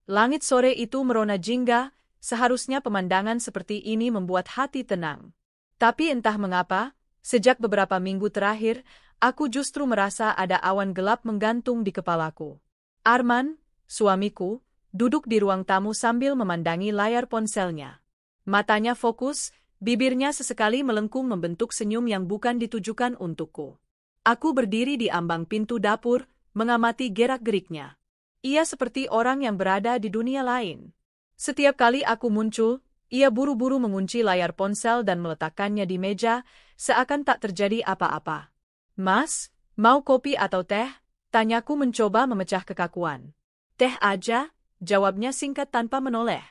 Langit sore itu merona jingga, seharusnya pemandangan seperti ini membuat hati tenang. Tapi entah mengapa, sejak beberapa minggu terakhir, aku justru merasa ada awan gelap menggantung di kepalaku. Arman, suamiku, duduk di ruang tamu sambil memandangi layar ponselnya. Matanya fokus, bibirnya sesekali melengkung membentuk senyum yang bukan ditujukan untukku. Aku berdiri di ambang pintu dapur, mengamati gerak-geriknya. Ia seperti orang yang berada di dunia lain. Setiap kali aku muncul, ia buru-buru mengunci layar ponsel dan meletakkannya di meja, seakan tak terjadi apa-apa. "Mas, mau kopi atau teh?" tanyaku mencoba memecah kekakuan. "Teh aja," jawabnya singkat tanpa menoleh.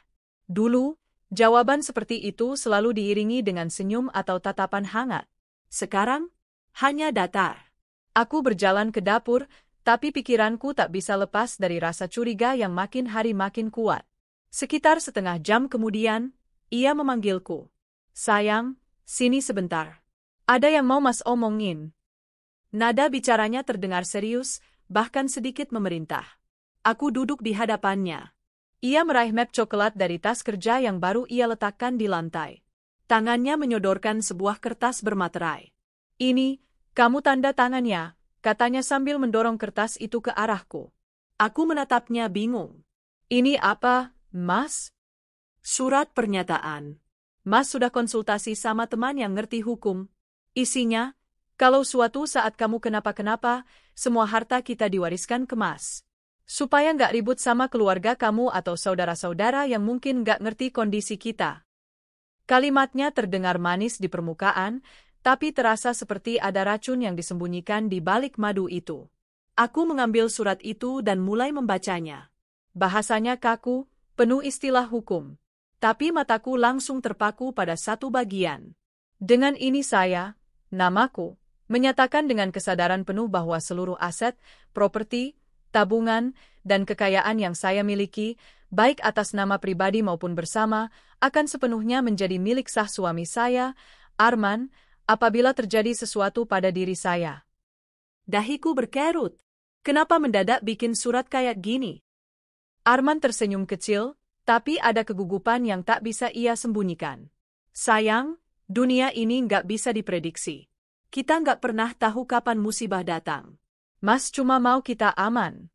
Dulu, jawaban seperti itu selalu diiringi dengan senyum atau tatapan hangat. Sekarang, hanya datar. Aku berjalan ke dapur, tapi pikiranku tak bisa lepas dari rasa curiga yang makin hari makin kuat. Sekitar setengah jam kemudian, ia memanggilku. "Sayang, sini sebentar. Ada yang mau Mas omongin." Nada bicaranya terdengar serius, bahkan sedikit memerintah. Aku duduk di hadapannya. Ia meraih map coklat dari tas kerja yang baru ia letakkan di lantai. Tangannya menyodorkan sebuah kertas bermaterai. "Ini, kamu tanda tangannya," katanya sambil mendorong kertas itu ke arahku. Aku menatapnya bingung. "Ini apa, Mas?" "Surat pernyataan. Mas sudah konsultasi sama teman yang ngerti hukum. Isinya, kalau suatu saat kamu kenapa-kenapa, semua harta kita diwariskan ke Mas. Supaya nggak ribut sama keluarga kamu atau saudara-saudara yang mungkin nggak ngerti kondisi kita." Kalimatnya terdengar manis di permukaan, tapi terasa seperti ada racun yang disembunyikan di balik madu itu. Aku mengambil surat itu dan mulai membacanya. Bahasanya kaku, penuh istilah hukum. Tapi mataku langsung terpaku pada satu bagian. "Dengan ini saya, namaku, menyatakan dengan kesadaran penuh bahwa seluruh aset, properti, tabungan, dan kekayaan yang saya miliki, baik atas nama pribadi maupun bersama, akan sepenuhnya menjadi milik sah suami saya, Arman, apabila terjadi sesuatu pada diri saya." Dahiku berkerut. Kenapa mendadak bikin surat kayak gini? Arman tersenyum kecil, tapi ada kegugupan yang tak bisa ia sembunyikan. "Sayang, dunia ini nggak bisa diprediksi. Kita nggak pernah tahu kapan musibah datang. Mas cuma mau kita aman."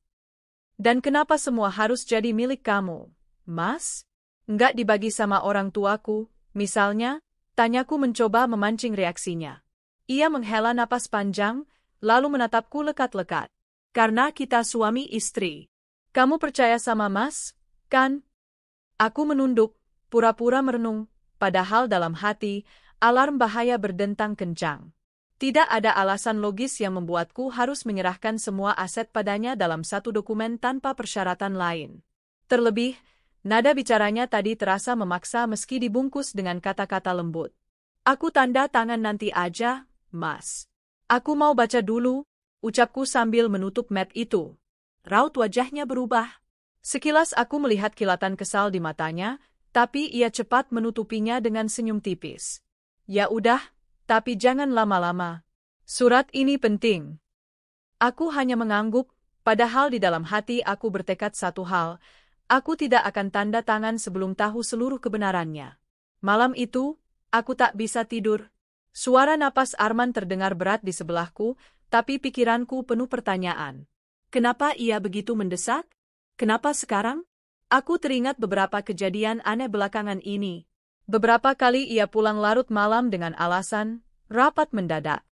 "Dan kenapa semua harus jadi milik kamu, Mas? Nggak dibagi sama orang tuaku, misalnya?" tanyaku mencoba memancing reaksinya. Ia menghela napas panjang, lalu menatapku lekat-lekat. "Karena kita suami istri. Kamu percaya sama Mas, kan?" Aku menunduk, pura-pura merenung, padahal dalam hati, alarm bahaya berdentang kencang. Tidak ada alasan logis yang membuatku harus menyerahkan semua aset padanya dalam satu dokumen tanpa persyaratan lain. Terlebih, nada bicaranya tadi terasa memaksa meski dibungkus dengan kata-kata lembut. "Aku tanda tangan nanti aja, Mas. Aku mau baca dulu," ucapku sambil menutup map itu. Raut wajahnya berubah. Sekilas aku melihat kilatan kesal di matanya, tapi ia cepat menutupinya dengan senyum tipis. "Ya udah, tapi jangan lama-lama. Surat ini penting." Aku hanya mengangguk, padahal di dalam hati aku bertekad satu hal, aku tidak akan tanda tangan sebelum tahu seluruh kebenarannya. Malam itu, aku tak bisa tidur. Suara napas Arman terdengar berat di sebelahku, tapi pikiranku penuh pertanyaan. Kenapa ia begitu mendesak? Kenapa sekarang? Aku teringat beberapa kejadian aneh belakangan ini. Beberapa kali ia pulang larut malam dengan alasan rapat mendadak.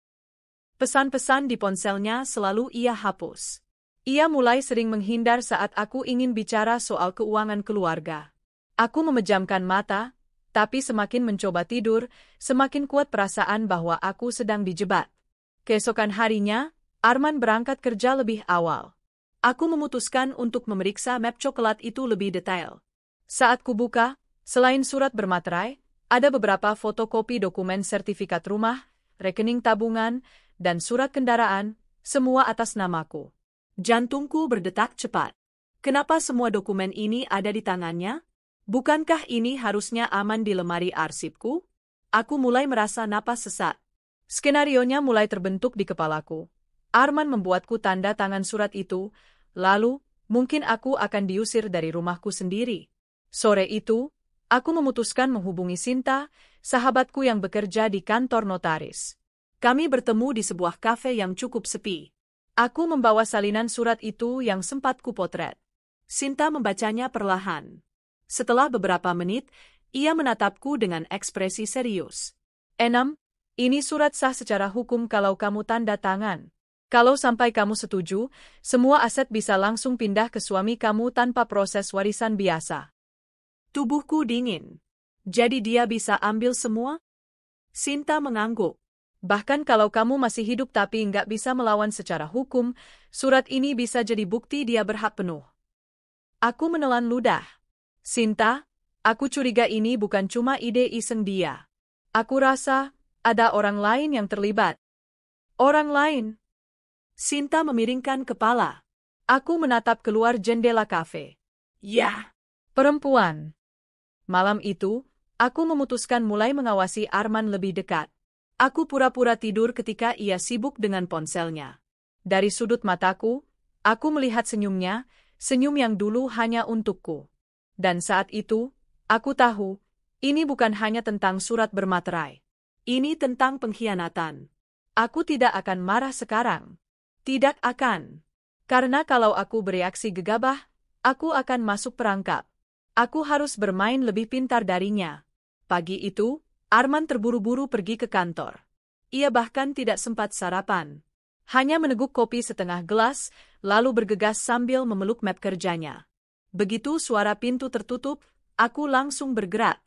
Pesan-pesan di ponselnya selalu ia hapus. Ia mulai sering menghindar saat aku ingin bicara soal keuangan keluarga. Aku memejamkan mata, tapi semakin mencoba tidur, semakin kuat perasaan bahwa aku sedang dijebak. Keesokan harinya, Arman berangkat kerja lebih awal. Aku memutuskan untuk memeriksa map coklat itu lebih detail. Saat kubuka, selain surat bermaterai, ada beberapa fotokopi dokumen sertifikat rumah, rekening tabungan, dan surat kendaraan, semua atas namaku. Jantungku berdetak cepat. Kenapa semua dokumen ini ada di tangannya? Bukankah ini harusnya aman di lemari arsipku? Aku mulai merasa napas sesak. Skenarionya mulai terbentuk di kepalaku. Arman membuatku tanda tangan surat itu, lalu, Mungkin aku akan diusir dari rumahku sendiri. Sore itu, aku memutuskan menghubungi Sinta, sahabatku yang bekerja di kantor notaris. Kami bertemu di sebuah kafe yang cukup sepi. Aku membawa salinan surat itu yang sempat kupotret. Sinta membacanya perlahan. Setelah beberapa menit, ia menatapku dengan ekspresi serius. "Enam, ini surat sah secara hukum kalau kamu tanda tangan. Kalau sampai kamu setuju, semua aset bisa langsung pindah ke suami kamu tanpa proses warisan biasa." Tubuhku dingin. Jadi dia bisa ambil semua? Sinta mengangguk. "Bahkan kalau kamu masih hidup tapi nggak bisa melawan secara hukum, surat ini bisa jadi bukti dia berhak penuh." Aku menelan ludah. "Sinta, aku curiga ini bukan cuma ide iseng dia. Aku rasa ada orang lain yang terlibat." "Orang lain?" Sinta memiringkan kepala. Aku menatap keluar jendela kafe. "Ya, perempuan." Malam itu, aku memutuskan mulai mengawasi Arman lebih dekat. Aku pura-pura tidur ketika ia sibuk dengan ponselnya. Dari sudut mataku, aku melihat senyumnya, senyum yang dulu hanya untukku. Dan saat itu, aku tahu, ini bukan hanya tentang surat bermaterai. Ini tentang pengkhianatan. Aku tidak akan marah sekarang. Tidak akan. Karena kalau aku bereaksi gegabah, aku akan masuk perangkap. Aku harus bermain lebih pintar darinya. Pagi itu, Arman terburu-buru pergi ke kantor. Ia bahkan tidak sempat sarapan. Hanya meneguk kopi setengah gelas, lalu bergegas sambil memeluk map kerjanya. Begitu suara pintu tertutup, aku langsung bergerak.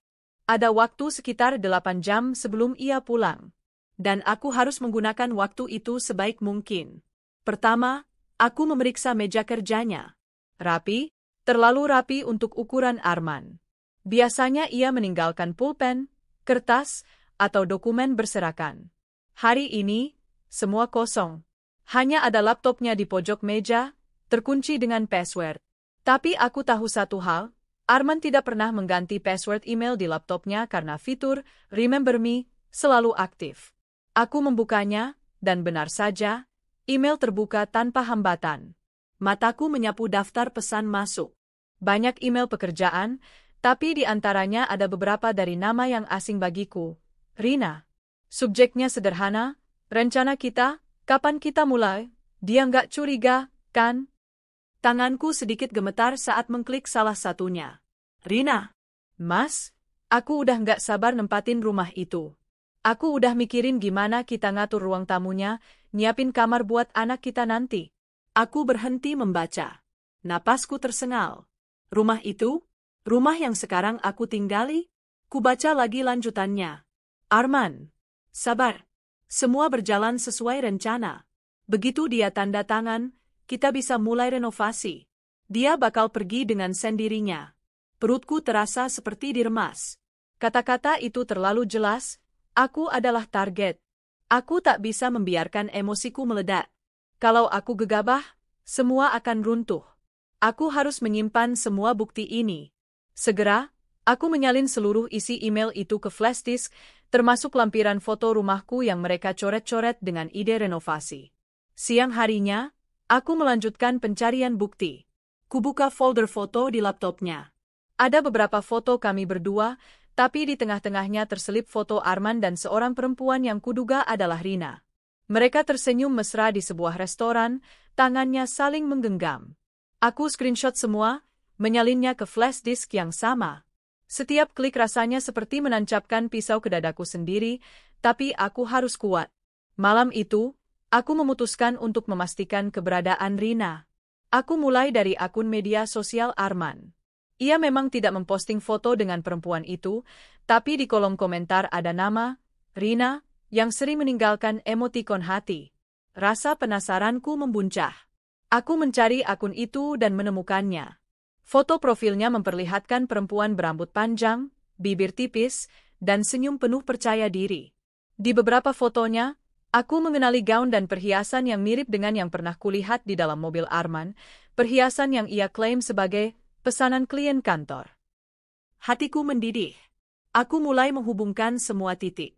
Ada waktu sekitar 8 jam sebelum ia pulang. Dan aku harus menggunakan waktu itu sebaik mungkin. Pertama, aku memeriksa meja kerjanya. Rapi, terlalu rapi untuk ukuran Arman. Biasanya ia meninggalkan pulpen, kertas, atau dokumen berserakan. Hari ini, semua kosong. Hanya ada laptopnya di pojok meja, terkunci dengan password. Tapi aku tahu satu hal, Arman tidak pernah mengganti password email di laptopnya karena fitur Remember Me selalu aktif. Aku membukanya, dan benar saja, email terbuka tanpa hambatan. Mataku menyapu daftar pesan masuk. Banyak email pekerjaan, tapi di antaranya ada beberapa dari nama yang asing bagiku. Rina. Subjeknya sederhana, rencana kita, kapan kita mulai? Dia nggak curiga, kan? Tanganku sedikit gemetar saat mengklik salah satunya. Rina. "Mas, aku udah nggak sabar nempatin rumah itu. Aku udah mikirin gimana kita ngatur ruang tamunya, nyiapin kamar buat anak kita nanti." Aku berhenti membaca. Napasku tersengal. Rumah itu? Rumah yang sekarang aku tinggali? Kubaca lagi lanjutannya. Arman. Sabar. Semua berjalan sesuai rencana. Begitu dia tanda tangan, kita bisa mulai renovasi. Dia bakal pergi dengan sendirinya. Perutku terasa seperti diremas. Kata-kata itu terlalu jelas. Aku adalah target. Aku tak bisa membiarkan emosiku meledak. Kalau aku gegabah, semua akan runtuh. Aku harus menyimpan semua bukti ini. Segera, aku menyalin seluruh isi email itu ke flash disk, termasuk lampiran foto rumahku yang mereka coret-coret dengan ide renovasi. Siang harinya, aku melanjutkan pencarian bukti. Kubuka folder foto di laptopnya. Ada beberapa foto kami berdua, tapi di tengah-tengahnya terselip foto Arman dan seorang perempuan yang kuduga adalah Rina. Mereka tersenyum mesra di sebuah restoran, tangannya saling menggenggam. Aku screenshot semua, menyalinnya ke flash disk yang sama. Setiap klik rasanya seperti menancapkan pisau ke dadaku sendiri, tapi aku harus kuat. Malam itu, aku memutuskan untuk memastikan keberadaan Rina. Aku mulai dari akun media sosial Arman. Ia memang tidak memposting foto dengan perempuan itu, tapi di kolom komentar ada nama, Rina, yang sering meninggalkan emotikon hati. Rasa penasaranku membuncah. Aku mencari akun itu dan menemukannya. Foto profilnya memperlihatkan perempuan berambut panjang, bibir tipis, dan senyum penuh percaya diri. Di beberapa fotonya, aku mengenali gaun dan perhiasan yang mirip dengan yang pernah kulihat di dalam mobil Arman, perhiasan yang ia klaim sebagai pesanan klien kantor. Hatiku mendidih. Aku mulai menghubungkan semua titik.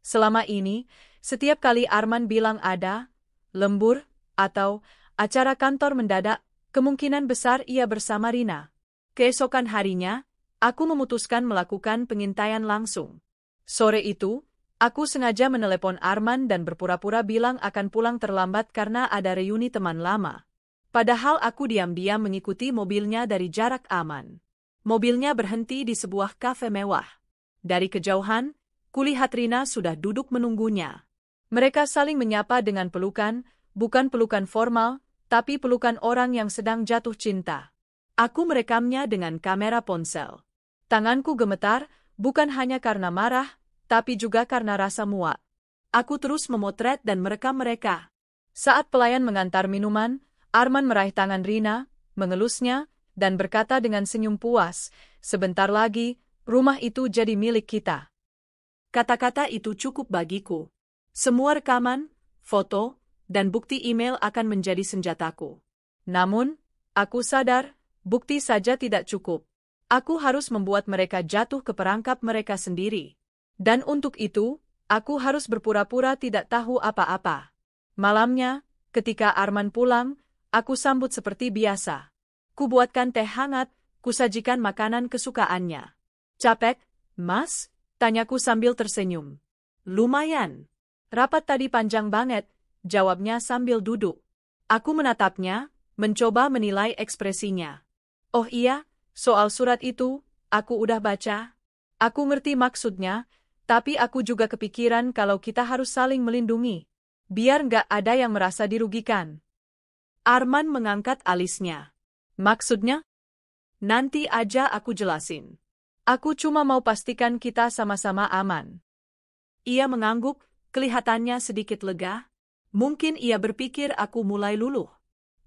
Selama ini, setiap kali Arman bilang ada, lembur, atau acara kantor mendadak, Kemungkinan besar ia bersama Rina. Keesokan harinya, aku memutuskan melakukan pengintaian langsung. Sore itu, aku sengaja menelepon Arman dan berpura-pura bilang akan pulang terlambat karena ada reuni teman lama. Padahal aku diam-diam mengikuti mobilnya dari jarak aman. Mobilnya berhenti di sebuah kafe mewah. Dari kejauhan, kulihat Rina sudah duduk menunggunya. Mereka saling menyapa dengan pelukan, bukan pelukan formal, tapi pelukan orang yang sedang jatuh cinta. Aku merekamnya dengan kamera ponsel. Tanganku gemetar, bukan hanya karena marah, tapi juga karena rasa muak. Aku terus memotret dan merekam mereka. Saat pelayan mengantar minuman, Arman meraih tangan Rina, mengelusnya, dan berkata dengan senyum puas, "Sebentar lagi, rumah itu jadi milik kita." Kata-kata itu cukup bagiku. Semua rekaman, foto, dan bukti email akan menjadi senjataku. Namun, aku sadar, bukti saja tidak cukup. Aku harus membuat mereka jatuh ke perangkap mereka sendiri. Dan untuk itu, aku harus berpura-pura tidak tahu apa-apa. Malamnya, ketika Arman pulang, aku sambut seperti biasa. Kubuatkan teh hangat, kusajikan makanan kesukaannya. "Capek, Mas?" tanyaku sambil tersenyum. "Lumayan. Rapat tadi panjang banget," jawabnya sambil duduk. Aku menatapnya, mencoba menilai ekspresinya. "Oh iya, soal surat itu, aku udah baca. Aku ngerti maksudnya, tapi aku juga kepikiran kalau kita harus saling melindungi. Biar nggak ada yang merasa dirugikan." Arman mengangkat alisnya. "Maksudnya?" "Nanti aja aku jelasin. Aku cuma mau pastikan kita sama-sama aman." Ia mengangguk, kelihatannya sedikit lega. Mungkin ia berpikir aku mulai luluh.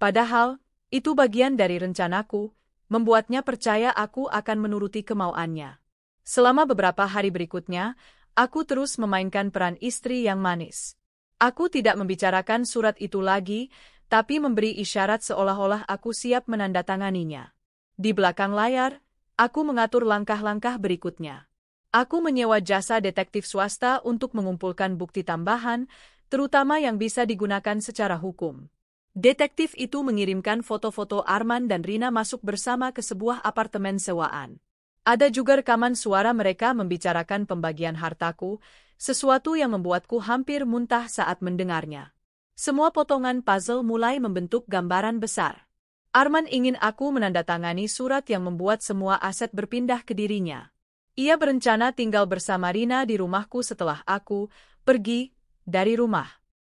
Padahal, itu bagian dari rencanaku, membuatnya percaya aku akan menuruti kemauannya. Selama beberapa hari berikutnya, aku terus memainkan peran istri yang manis. Aku tidak membicarakan surat itu lagi, tapi memberi isyarat seolah-olah aku siap menandatanganinya. Di belakang layar, aku mengatur langkah-langkah berikutnya. Aku menyewa jasa detektif swasta untuk mengumpulkan bukti tambahan, terutama yang bisa digunakan secara hukum. Detektif itu mengirimkan foto-foto Arman dan Rina masuk bersama ke sebuah apartemen sewaan. Ada juga rekaman suara mereka membicarakan pembagian hartaku, sesuatu yang membuatku hampir muntah saat mendengarnya. Semua potongan puzzle mulai membentuk gambaran besar. Arman ingin aku menandatangani surat yang membuat semua aset berpindah ke dirinya. Ia berencana tinggal bersama Rina di rumahku setelah aku pergi dari rumah.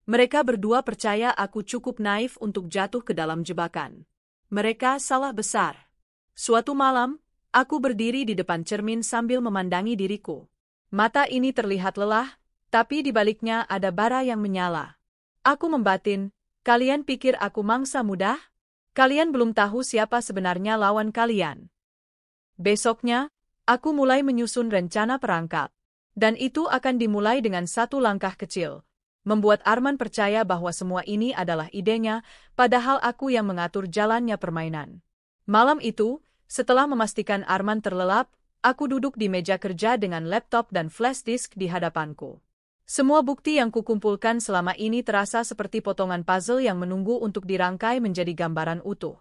Mereka berdua percaya aku cukup naif untuk jatuh ke dalam jebakan. Mereka salah besar. Suatu malam, aku berdiri di depan cermin sambil memandangi diriku. Mata ini terlihat lelah, tapi di baliknya ada bara yang menyala. Aku membatin, "Kalian pikir aku mangsa mudah? Kalian belum tahu siapa sebenarnya lawan kalian." Besoknya, aku mulai menyusun rencana perangkap. Dan itu akan dimulai dengan satu langkah kecil. Membuat Arman percaya bahwa semua ini adalah idenya, padahal aku yang mengatur jalannya permainan. Malam itu, setelah memastikan Arman terlelap, aku duduk di meja kerja dengan laptop dan flash disk di hadapanku. Semua bukti yang kukumpulkan selama ini terasa seperti potongan puzzle yang menunggu untuk dirangkai menjadi gambaran utuh.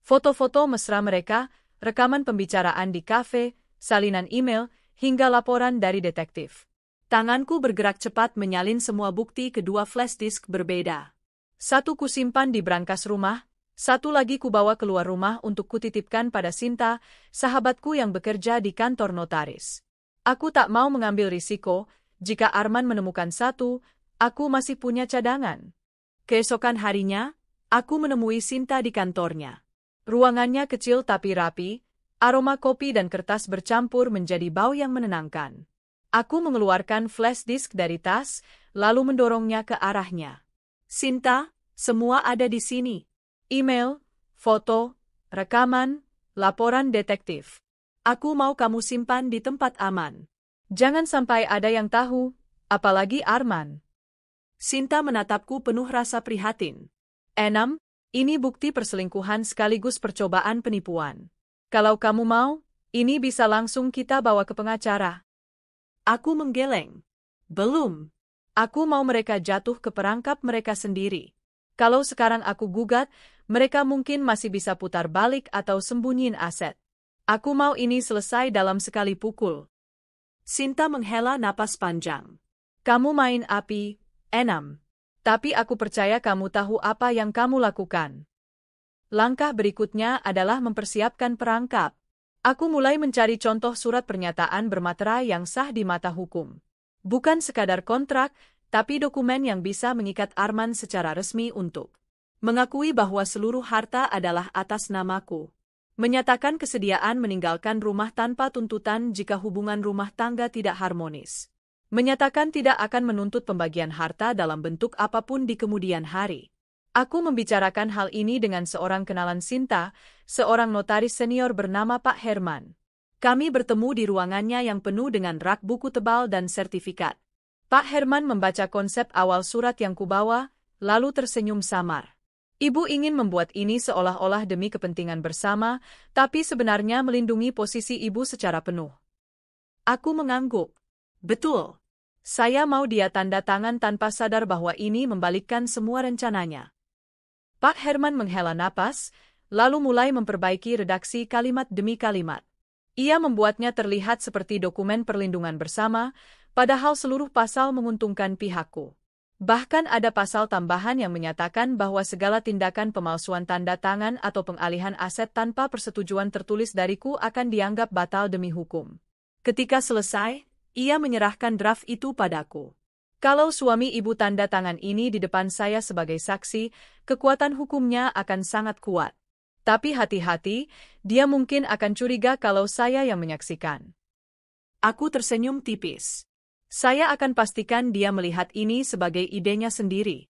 Foto-foto mesra mereka, rekaman pembicaraan di kafe, salinan email, hingga laporan dari detektif. Tanganku bergerak cepat menyalin semua bukti ke dua flash disk berbeda. Satu kusimpan di brankas rumah, satu lagi kubawa keluar rumah untuk kutitipkan pada Sinta, sahabatku yang bekerja di kantor notaris. Aku tak mau mengambil risiko, jika Arman menemukan satu, aku masih punya cadangan. Keesokan harinya, aku menemui Sinta di kantornya. Ruangannya kecil tapi rapi, aroma kopi dan kertas bercampur menjadi bau yang menenangkan. Aku mengeluarkan flash disk dari tas, lalu mendorongnya ke arahnya. "Sinta, semua ada di sini. Email, foto, rekaman, laporan detektif. Aku mau kamu simpan di tempat aman. Jangan sampai ada yang tahu, apalagi Arman." Sinta menatapku penuh rasa prihatin. "Enam, ini bukti perselingkuhan sekaligus percobaan penipuan. Kalau kamu mau, ini bisa langsung kita bawa ke pengacara." Aku menggeleng. "Belum. Aku mau mereka jatuh ke perangkap mereka sendiri. Kalau sekarang aku gugat, mereka mungkin masih bisa putar balik atau sembunyiin aset. Aku mau ini selesai dalam sekali pukul. Sinta menghela napas panjang. Kamu main api, Enam. Tapi aku percaya kamu tahu apa yang kamu lakukan. Langkah berikutnya adalah mempersiapkan perangkap. Aku mulai mencari contoh surat pernyataan bermaterai yang sah di mata hukum. Bukan sekadar kontrak, tapi dokumen yang bisa mengikat Arman secara resmi untuk mengakui bahwa seluruh harta adalah atas namaku. Menyatakan kesediaan meninggalkan rumah tanpa tuntutan jika hubungan rumah tangga tidak harmonis. Menyatakan tidak akan menuntut pembagian harta dalam bentuk apapun di kemudian hari. Aku membicarakan hal ini dengan seorang kenalan Sinta, seorang notaris senior bernama Pak Herman. Kami bertemu di ruangannya yang penuh dengan rak buku tebal dan sertifikat. Pak Herman membaca konsep awal surat yang kubawa, lalu tersenyum samar. Ibu ingin membuat ini seolah-olah demi kepentingan bersama, tapi sebenarnya melindungi posisi ibu secara penuh. Aku mengangguk. Betul. Saya mau dia tanda tangan tanpa sadar bahwa ini membalikkan semua rencananya. Pak Herman menghela napas, lalu mulai memperbaiki redaksi kalimat demi kalimat. Ia membuatnya terlihat seperti dokumen perlindungan bersama, padahal seluruh pasal menguntungkan pihakku. Bahkan ada pasal tambahan yang menyatakan bahwa segala tindakan pemalsuan tanda tangan atau pengalihan aset tanpa persetujuan tertulis dariku akan dianggap batal demi hukum. Ketika selesai, ia menyerahkan draft itu padaku. Kalau suami ibu tanda tangan ini di depan saya sebagai saksi, kekuatan hukumnya akan sangat kuat. Tapi hati-hati, dia mungkin akan curiga kalau saya yang menyaksikan. Aku tersenyum tipis. Saya akan pastikan dia melihat ini sebagai idenya sendiri.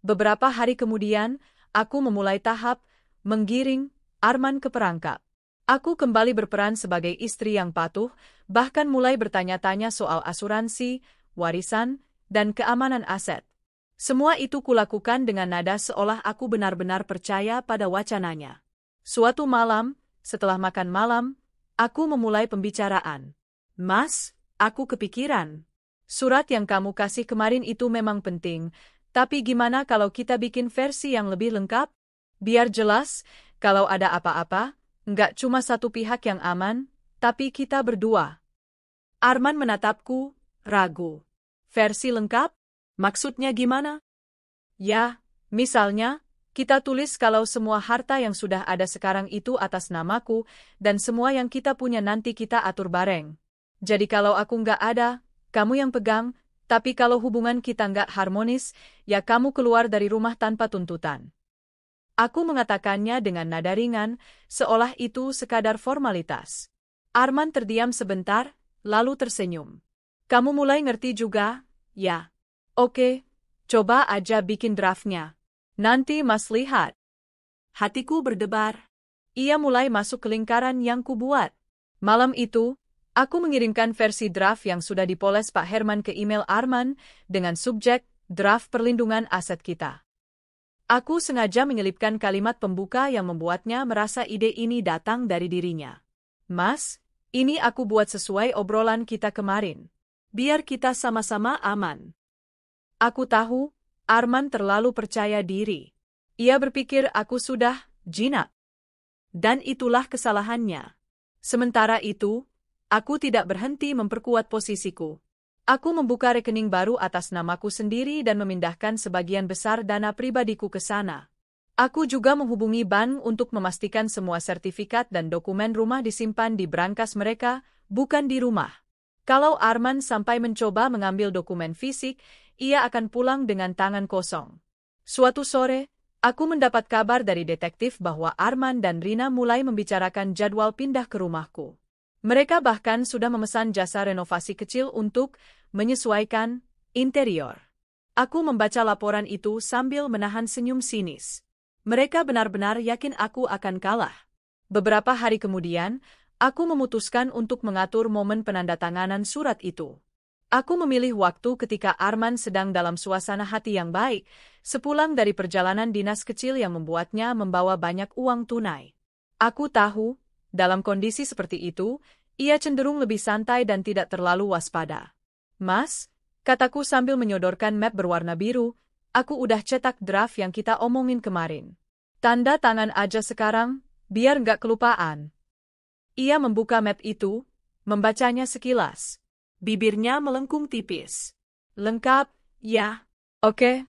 Beberapa hari kemudian, aku memulai tahap menggiring Arman ke perangkap. Aku kembali berperan sebagai istri yang patuh, bahkan mulai bertanya-tanya soal asuransi, warisan, dan keamanan aset. Semua itu kulakukan dengan nada seolah aku benar-benar percaya pada wacananya. Suatu malam, setelah makan malam, aku memulai pembicaraan. Mas, aku kepikiran. Surat yang kamu kasih kemarin itu memang penting, tapi gimana kalau kita bikin versi yang lebih lengkap? Biar jelas, kalau ada apa-apa, nggak cuma satu pihak yang aman, tapi kita berdua. Arman menatapku, ragu. Versi lengkap? Maksudnya gimana? Ya, misalnya, kita tulis kalau semua harta yang sudah ada sekarang itu atas namaku, dan semua yang kita punya nanti kita atur bareng. Jadi kalau aku nggak ada, kamu yang pegang, tapi kalau hubungan kita nggak harmonis, ya kamu keluar dari rumah tanpa tuntutan. Aku mengatakannya dengan nada ringan, seolah itu sekadar formalitas. Arman terdiam sebentar, lalu tersenyum. Kamu mulai ngerti juga, ya? Oke, coba aja bikin draftnya. Nanti Mas lihat. Hatiku berdebar. Ia mulai masuk ke lingkaran yang kubuat. Malam itu, aku mengirimkan versi draft yang sudah dipoles Pak Herman ke email Arman dengan subjek draft perlindungan aset kita. Aku sengaja menyelipkan kalimat pembuka yang membuatnya merasa ide ini datang dari dirinya. Mas, ini aku buat sesuai obrolan kita kemarin. Biar kita sama-sama aman. Aku tahu, Arman terlalu percaya diri. Ia berpikir aku sudah jinak. Dan itulah kesalahannya. Sementara itu, aku tidak berhenti memperkuat posisiku. Aku membuka rekening baru atas namaku sendiri dan memindahkan sebagian besar dana pribadiku ke sana. Aku juga menghubungi bank untuk memastikan semua sertifikat dan dokumen rumah disimpan di brankas mereka, bukan di rumah. Kalau Arman sampai mencoba mengambil dokumen fisik, ia akan pulang dengan tangan kosong. Suatu sore, aku mendapat kabar dari detektif bahwa Arman dan Rina mulai membicarakan jadwal pindah ke rumahku. Mereka bahkan sudah memesan jasa renovasi kecil untuk menyesuaikan interior. Aku membaca laporan itu sambil menahan senyum sinis. Mereka benar-benar yakin aku akan kalah. Beberapa hari kemudian, aku memutuskan untuk mengatur momen penandatanganan surat itu. Aku memilih waktu ketika Arman sedang dalam suasana hati yang baik, sepulang dari perjalanan dinas kecil yang membuatnya membawa banyak uang tunai. Aku tahu, dalam kondisi seperti itu, ia cenderung lebih santai dan tidak terlalu waspada. Mas, kataku sambil menyodorkan map berwarna biru, aku udah cetak draft yang kita omongin kemarin. Tanda tangan aja sekarang, biar nggak kelupaan. Ia membuka map itu, membacanya sekilas. Bibirnya melengkung tipis. Lengkap, ya. Oke.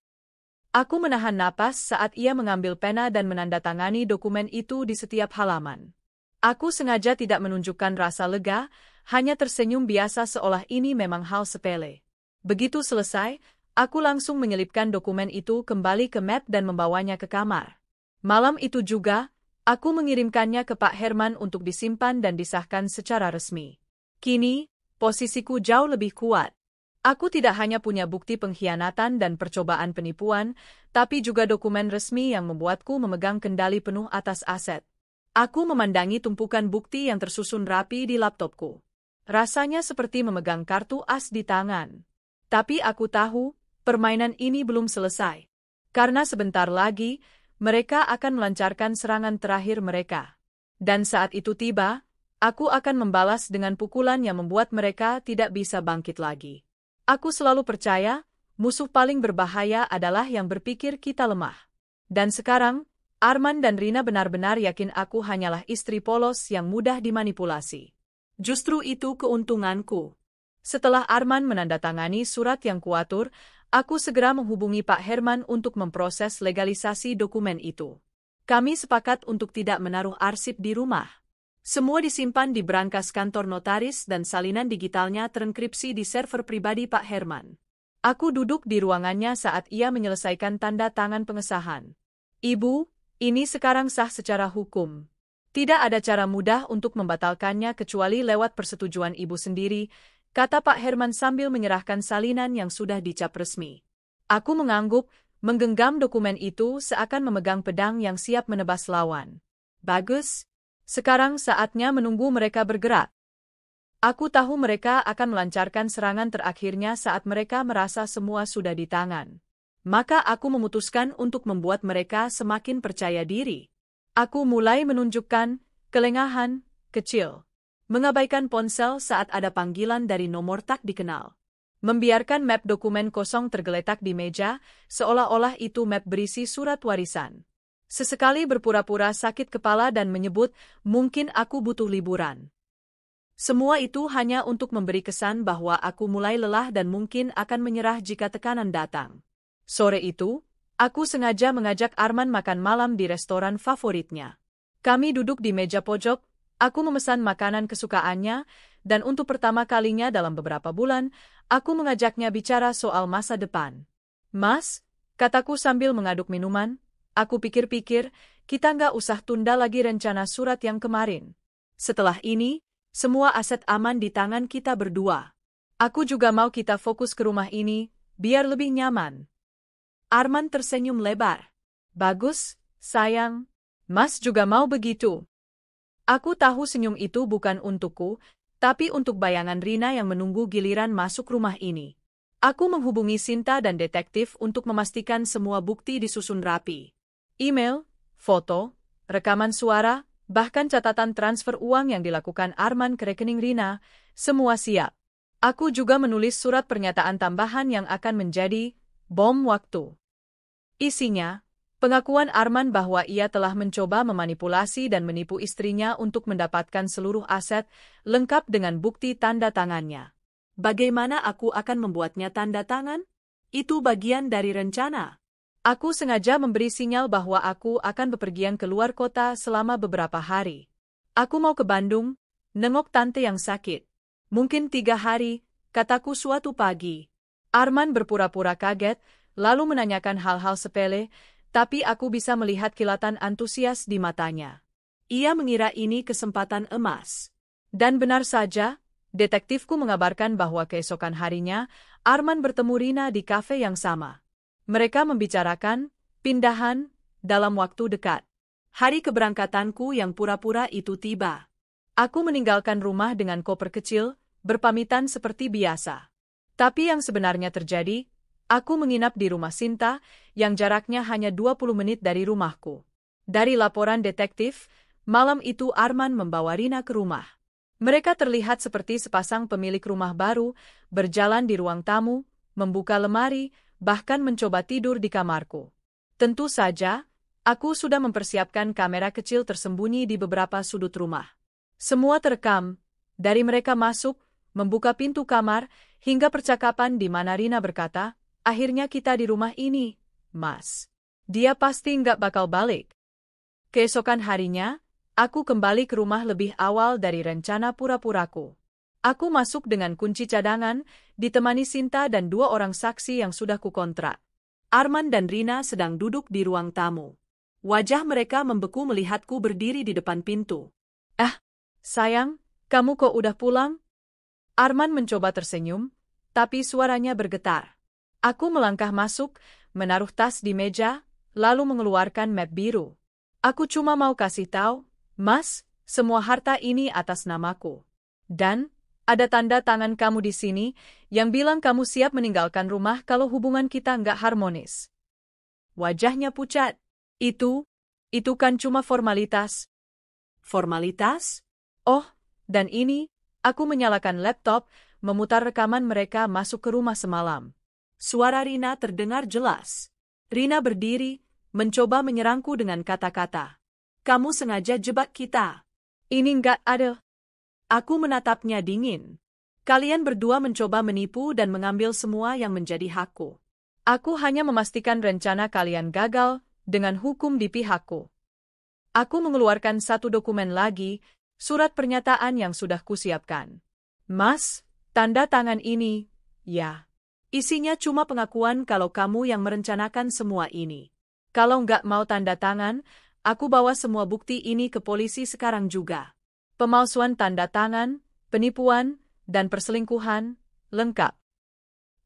Aku menahan napas saat ia mengambil pena dan menandatangani dokumen itu di setiap halaman. Aku sengaja tidak menunjukkan rasa lega, hanya tersenyum biasa seolah ini memang hal sepele. Begitu selesai, aku langsung menyelipkan dokumen itu kembali ke map dan membawanya ke kamar. Malam itu juga, aku mengirimkannya ke Pak Herman untuk disimpan dan disahkan secara resmi. Kini, posisiku jauh lebih kuat. Aku tidak hanya punya bukti pengkhianatan dan percobaan penipuan, tapi juga dokumen resmi yang membuatku memegang kendali penuh atas aset. Aku memandangi tumpukan bukti yang tersusun rapi di laptopku. Rasanya seperti memegang kartu as di tangan. Tapi aku tahu, permainan ini belum selesai. Karena sebentar lagi, mereka akan melancarkan serangan terakhir mereka. Dan saat itu tiba, aku akan membalas dengan pukulan yang membuat mereka tidak bisa bangkit lagi. Aku selalu percaya, musuh paling berbahaya adalah yang berpikir kita lemah. Dan sekarang, Arman dan Rina benar-benar yakin aku hanyalah istri polos yang mudah dimanipulasi. Justru itu keuntunganku. Setelah Arman menandatangani surat yang kuatur, aku segera menghubungi Pak Herman untuk memproses legalisasi dokumen itu. Kami sepakat untuk tidak menaruh arsip di rumah. Semua disimpan di brankas kantor notaris dan salinan digitalnya terenkripsi di server pribadi Pak Herman. Aku duduk di ruangannya saat ia menyelesaikan tanda tangan pengesahan. Ibu, ini sekarang sah secara hukum. Tidak ada cara mudah untuk membatalkannya kecuali lewat persetujuan ibu sendiri, kata Pak Herman sambil menyerahkan salinan yang sudah dicap resmi. Aku mengangguk, menggenggam dokumen itu seakan memegang pedang yang siap menebas lawan. Bagus. Sekarang saatnya menunggu mereka bergerak. Aku tahu mereka akan melancarkan serangan terakhirnya saat mereka merasa semua sudah di tangan. Maka aku memutuskan untuk membuat mereka semakin percaya diri. Aku mulai menunjukkan kelengahan kecil. Mengabaikan ponsel saat ada panggilan dari nomor tak dikenal. Membiarkan map dokumen kosong tergeletak di meja, seolah-olah itu map berisi surat warisan. Sesekali berpura-pura sakit kepala dan menyebut, mungkin aku butuh liburan. Semua itu hanya untuk memberi kesan bahwa aku mulai lelah dan mungkin akan menyerah jika tekanan datang. Sore itu, aku sengaja mengajak Arman makan malam di restoran favoritnya. Kami duduk di meja pojok, aku memesan makanan kesukaannya, dan untuk pertama kalinya dalam beberapa bulan, aku mengajaknya bicara soal masa depan. Mas, kataku sambil mengaduk minuman, aku pikir-pikir, kita nggak usah tunda lagi rencana surat yang kemarin. Setelah ini, semua aset aman di tangan kita berdua. Aku juga mau kita fokus ke rumah ini, biar lebih nyaman. Arman tersenyum lebar. Bagus, sayang. Mas juga mau begitu. Aku tahu senyum itu bukan untukku, tapi untuk bayangan Rina yang menunggu giliran masuk rumah ini. Aku menghubungi Sinta dan detektif untuk memastikan semua bukti disusun rapi. Email, foto, rekaman suara, bahkan catatan transfer uang yang dilakukan Arman ke rekening Rina, semua siap. Aku juga menulis surat pernyataan tambahan yang akan menjadi bom waktu. Isinya, pengakuan Arman bahwa ia telah mencoba memanipulasi dan menipu istrinya untuk mendapatkan seluruh aset, lengkap dengan bukti tanda tangannya. Bagaimana aku akan membuatnya tanda tangan? Itu bagian dari rencana. Aku sengaja memberi sinyal bahwa aku akan bepergian ke luar kota selama beberapa hari. Aku mau ke Bandung, nengok tante yang sakit. Mungkin 3 hari, kataku suatu pagi. Arman berpura-pura kaget, lalu menanyakan hal-hal sepele, tapi aku bisa melihat kilatan antusias di matanya. Ia mengira ini kesempatan emas. Dan benar saja, detektifku mengabarkan bahwa keesokan harinya, Arman bertemu Rina di kafe yang sama. Mereka membicarakan pindahan dalam waktu dekat. Hari keberangkatanku yang pura-pura itu tiba. Aku meninggalkan rumah dengan koper kecil, berpamitan seperti biasa. Tapi yang sebenarnya terjadi, aku menginap di rumah Sinta, yang jaraknya hanya 20 menit dari rumahku. Dari laporan detektif, malam itu Arman membawa Rina ke rumah. Mereka terlihat seperti sepasang pemilik rumah baru, berjalan di ruang tamu, membuka lemari, bahkan mencoba tidur di kamarku. Tentu saja, Aku sudah mempersiapkan kamera kecil tersembunyi di beberapa sudut rumah. Semua terekam, dari mereka masuk, membuka pintu kamar, hingga percakapan di mana Rina berkata, "Akhirnya kita di rumah ini, Mas. Dia pasti nggak bakal balik." Keesokan harinya, aku kembali ke rumah lebih awal dari rencana pura-puraku. Aku masuk dengan kunci cadangan, ditemani Sinta dan 2 orang saksi yang sudah kukontrak. Arman dan Rina sedang duduk di ruang tamu. Wajah mereka membeku melihatku berdiri di depan pintu. Sayang, kamu kok udah pulang? Arman mencoba tersenyum, tapi suaranya bergetar. Aku melangkah masuk, menaruh tas di meja, lalu mengeluarkan map biru. Aku cuma mau kasih tahu, Mas, semua harta ini atas namaku. Dan, ada tanda tangan kamu di sini, yang bilang kamu siap meninggalkan rumah kalau hubungan kita nggak harmonis. Wajahnya pucat. Itu kan cuma formalitas. Formalitas? Oh, dan ini, aku menyalakan laptop, memutar rekaman mereka masuk ke rumah semalam. Suara Rina terdengar jelas. Rina berdiri, mencoba menyerangku dengan kata-kata. Kamu sengaja jebak kita. Ini nggak adil. Aku menatapnya dingin. Kalian berdua mencoba menipu dan mengambil semua yang menjadi hakku. Aku hanya memastikan rencana kalian gagal dengan hukum di pihakku. Aku mengeluarkan 1 dokumen lagi, surat pernyataan yang sudah kusiapkan. Mas, tanda tangan ini, ya. Isinya cuma pengakuan kalau kamu yang merencanakan semua ini. Kalau nggak mau tanda tangan, aku bawa semua bukti ini ke polisi sekarang juga. Pemalsuan tanda tangan, penipuan, dan perselingkuhan, lengkap.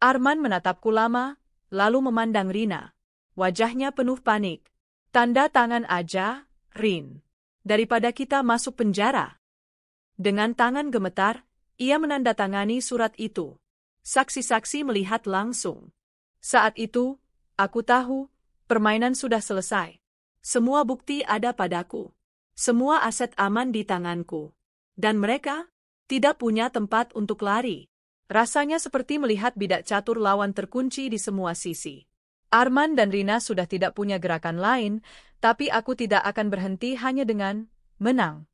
Arman menatapku lama, lalu memandang Rina. Wajahnya penuh panik. Tanda tangan aja, Rin. Daripada kita masuk penjara. Dengan tangan gemetar, ia menandatangani surat itu. Saksi-saksi melihat langsung. Saat itu, aku tahu, permainan sudah selesai. Semua bukti ada padaku. Semua aset aman di tanganku. Dan mereka tidak punya tempat untuk lari. Rasanya seperti melihat bidak catur lawan terkunci di semua sisi. Arman dan Rina sudah tidak punya gerakan lain, tapi aku tidak akan berhenti hanya dengan menang.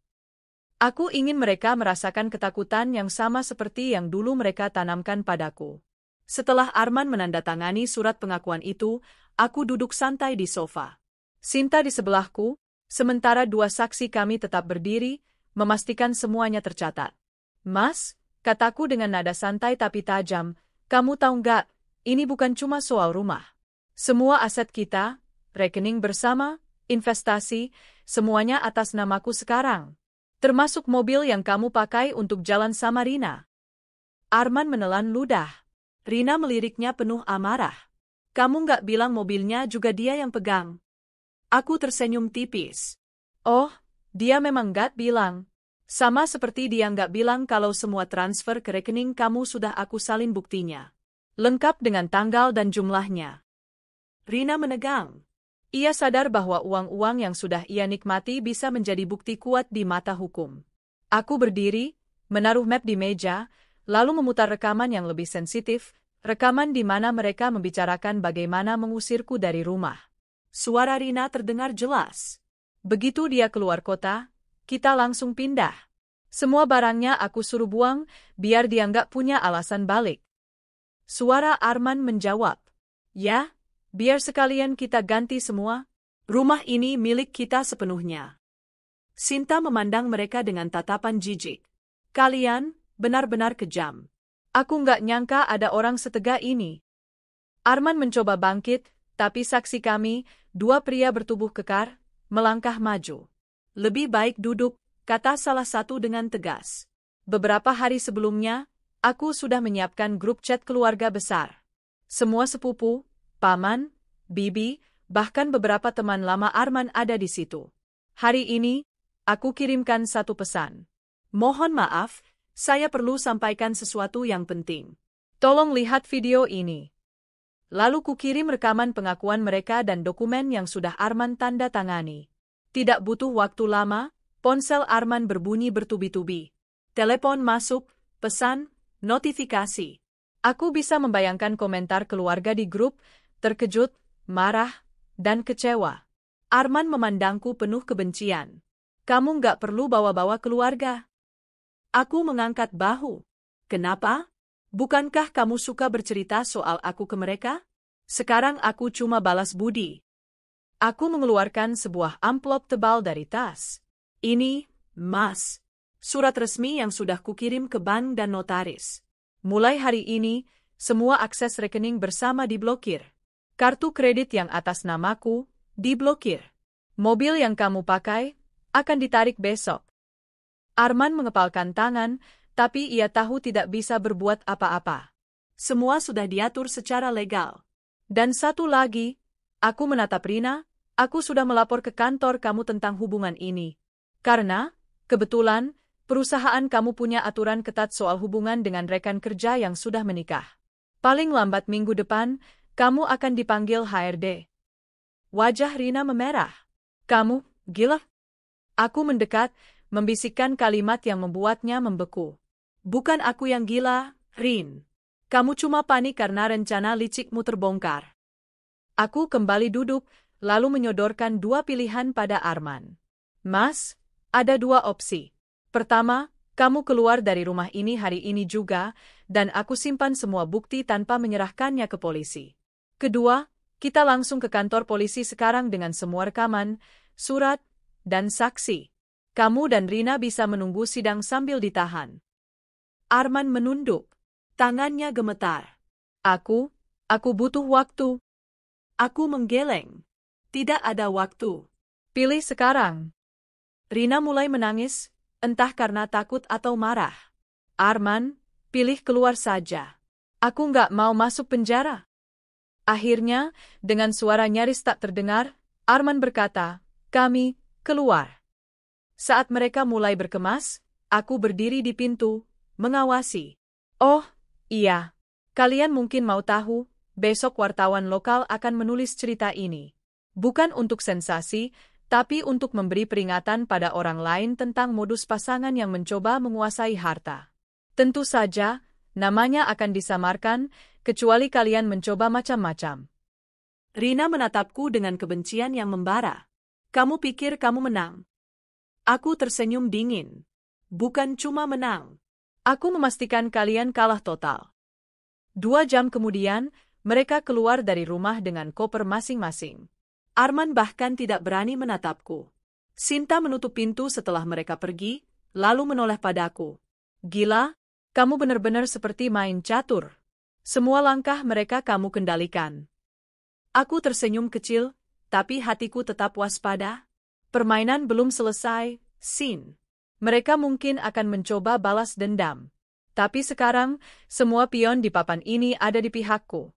Aku ingin mereka merasakan ketakutan yang sama seperti yang dulu mereka tanamkan padaku. Setelah Arman menandatangani surat pengakuan itu, aku duduk santai di sofa. Sinta di sebelahku, sementara 2 saksi kami tetap berdiri, memastikan semuanya tercatat. Mas, kataku dengan nada santai tapi tajam, kamu tahu nggak, ini bukan cuma soal rumah. Semua aset kita, rekening bersama, investasi, semuanya atas namaku sekarang. Termasuk mobil yang kamu pakai untuk jalan sama Rina. Arman menelan ludah. Rina meliriknya penuh amarah. Kamu nggak bilang mobilnya juga dia yang pegang. Aku tersenyum tipis. Oh, dia memang nggak bilang. Sama seperti dia nggak bilang kalau semua transfer ke rekening kamu sudah aku salin buktinya. Lengkap dengan tanggal dan jumlahnya. Rina menegang. Ia sadar bahwa uang-uang yang sudah ia nikmati bisa menjadi bukti kuat di mata hukum. Aku berdiri, menaruh map di meja, lalu memutar rekaman yang lebih sensitif, rekaman di mana mereka membicarakan bagaimana mengusirku dari rumah. Suara Rina terdengar jelas. Begitu dia keluar kota, kita langsung pindah. Semua barangnya aku suruh buang, biar dia nggak punya alasan balik. Suara Arman menjawab, "Ya, biar sekalian kita ganti semua. Rumah ini milik kita sepenuhnya." Sinta memandang mereka dengan tatapan jijik. Kalian benar-benar kejam. Aku nggak nyangka ada orang setega ini. Arman mencoba bangkit, tapi saksi kami, 2 pria bertubuh kekar, melangkah maju. Lebih baik duduk, kata salah satu dengan tegas. Beberapa hari sebelumnya, aku sudah menyiapkan grup chat keluarga besar. Semua sepupu, paman, bibi, bahkan beberapa teman lama Arman ada di situ. Hari ini, aku kirimkan 1 pesan. Mohon maaf, saya perlu sampaikan sesuatu yang penting. Tolong lihat video ini. Lalu kukirim rekaman pengakuan mereka dan dokumen yang sudah Arman tanda tangani. Tidak butuh waktu lama, ponsel Arman berbunyi bertubi-tubi. Telepon masuk, pesan, notifikasi. Aku bisa membayangkan komentar keluarga di grup, terkejut, marah, dan kecewa. Arman memandangku penuh kebencian. Kamu nggak perlu bawa-bawa keluarga. Aku mengangkat bahu. Kenapa? Bukankah kamu suka bercerita soal aku ke mereka? Sekarang aku cuma balas budi. Aku mengeluarkan sebuah amplop tebal dari tas. Ini, Mas, surat resmi yang sudah kukirim ke bank dan notaris. Mulai hari ini, semua akses rekening bersama diblokir. Kartu kredit yang atas namaku, diblokir. Mobil yang kamu pakai, akan ditarik besok. Arman mengepalkan tangan, tapi ia tahu tidak bisa berbuat apa-apa. Semua sudah diatur secara legal. Dan satu lagi, aku menatap Rina, aku sudah melapor ke kantor kamu tentang hubungan ini. Karena, kebetulan, perusahaan kamu punya aturan ketat soal hubungan dengan rekan kerja yang sudah menikah. Paling lambat minggu depan, kamu akan dipanggil HRD. Wajah Rina memerah. Kamu, gila? Aku mendekat, membisikkan kalimat yang membuatnya membeku. Bukan aku yang gila, Rin. Kamu cuma panik karena rencana licikmu terbongkar. Aku kembali duduk, lalu menyodorkan dua pilihan pada Arman. Mas, ada dua opsi. Pertama, kamu keluar dari rumah ini hari ini juga, dan aku simpan semua bukti tanpa menyerahkannya ke polisi. Kedua, kita langsung ke kantor polisi sekarang dengan semua rekaman, surat, dan saksi. Kamu dan Rina bisa menunggu sidang sambil ditahan. Arman menunduk. Tangannya gemetar. Aku butuh waktu. Aku menggeleng. Tidak ada waktu. Pilih sekarang. Rina mulai menangis, entah karena takut atau marah. Arman, pilih keluar saja. Aku nggak mau masuk penjara. Akhirnya, dengan suara nyaris tak terdengar, Arman berkata, kami keluar. Saat mereka mulai berkemas, aku berdiri di pintu, mengawasi. Oh, iya. Kalian mungkin mau tahu, besok wartawan lokal akan menulis cerita ini. Bukan untuk sensasi, tapi untuk memberi peringatan pada orang lain tentang modus pasangan yang mencoba menguasai harta. Tentu saja, namanya akan disamarkan, kecuali kalian mencoba macam-macam. Rina menatapku dengan kebencian yang membara. Kamu pikir kamu menang? Aku tersenyum dingin. Bukan cuma menang. Aku memastikan kalian kalah total. 2 jam kemudian, mereka keluar dari rumah dengan koper masing-masing. Arman bahkan tidak berani menatapku. Sinta menutup pintu setelah mereka pergi, lalu menoleh padaku. Gila, kamu benar-benar seperti main catur. Semua langkah mereka kamu kendalikan. Aku tersenyum kecil, tapi hatiku tetap waspada. Permainan belum selesai, Sin. Mereka mungkin akan mencoba balas dendam. Tapi sekarang, semua pion di papan ini ada di pihakku.